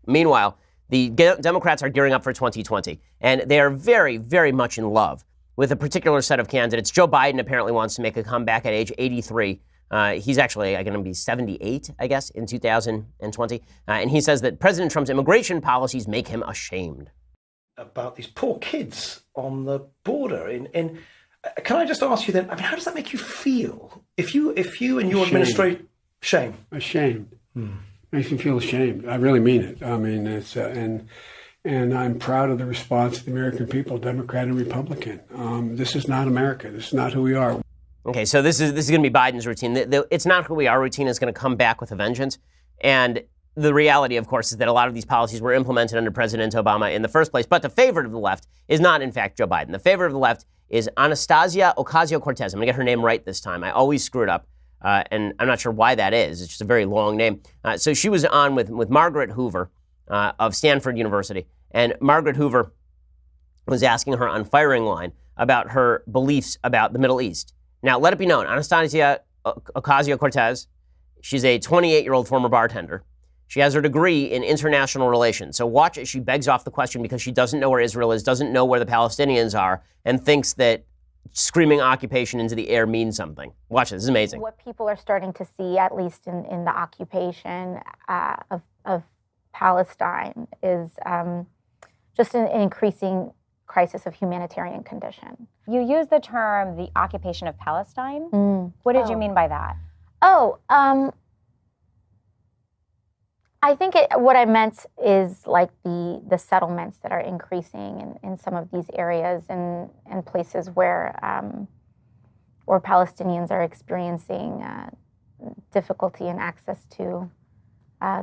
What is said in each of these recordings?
Meanwhile, the Democrats are gearing up for 2020, and they are very, very much in love with a particular set of candidates. Joe Biden apparently wants to make a comeback at age 83. He's actually going to be 78, I guess, in 2020. And he says that President Trump's immigration policies make him ashamed. About these poor kids on the border. Can I just ask you then, I mean, how does that make you feel? If you and your administration... Shame. Ashamed. Makes me feel ashamed. I really mean it. I mean, it's and I'm proud of the response of the American people, Democrat and Republican. This is not America. This is not who we are. Okay, so this is going to be Biden's routine. It's not who we are routine is going to come back with a vengeance. And the reality, of course, is that a lot of these policies were implemented under President Obama in the first place. But the favorite of the left is not, in fact, Joe Biden. The favorite of the left is Anastasia Ocasio-Cortez. I'm going to get her name right this time. I always screw it up. And I'm not sure why that is. It's just a very long name. So she was on with Margaret Hoover of Stanford University. And Margaret Hoover was asking her on firing line about her beliefs about the Middle East. Now, let it be known, Anastasia Ocasio-Cortez, she's a 28-year-old former bartender. She has her degree in international relations. So watch as she begs off the question because she doesn't know where Israel is, doesn't know where the Palestinians are, and thinks that screaming occupation into the air means something. Watch this is amazing. What people are starting to see, at least in the occupation of Palestine, is just an increasing crisis of humanitarian condition. You use the term the occupation of Palestine. What did you mean by that? I think what I meant is like the settlements that are increasing in some of these areas and places where Palestinians are experiencing difficulty in access to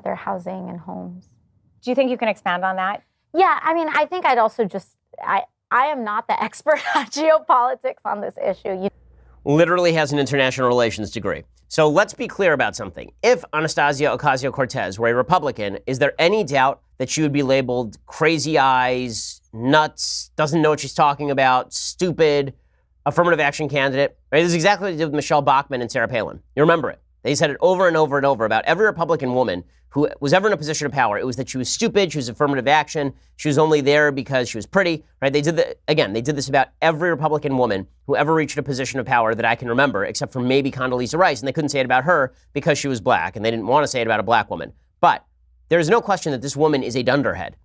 their housing and homes. Do you think you can expand on that? Yeah, I mean, I think I'd also I am not the expert on geopolitics on this issue. Literally has an international relations degree. So let's be clear about something. If Anastasia Ocasio-Cortez were a Republican, is there any doubt that she would be labeled crazy eyes, nuts, doesn't know what she's talking about, stupid, affirmative action candidate? Right? This is exactly what they did with Michelle Bachmann and Sarah Palin. You remember it. They said it over and over and over about every Republican woman who was ever in a position of power. It was that she was stupid, she was affirmative action, she was only there because she was pretty, right? They did this about every Republican woman who ever reached a position of power that I can remember, except for maybe Condoleezza Rice, and they couldn't say it about her because she was black, and they didn't want to say it about a black woman. But there's no question that this woman is a dunderhead.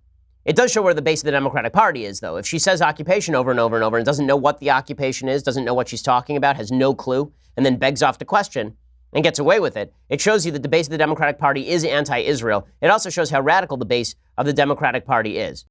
It does show where the base of the Democratic Party is, though. If she says occupation over and over and over and doesn't know what the occupation is, doesn't know what she's talking about, has no clue, and then begs off the question, and gets away with it, it shows you that the base of the Democratic Party is anti-Israel. It also shows how radical the base of the Democratic Party is.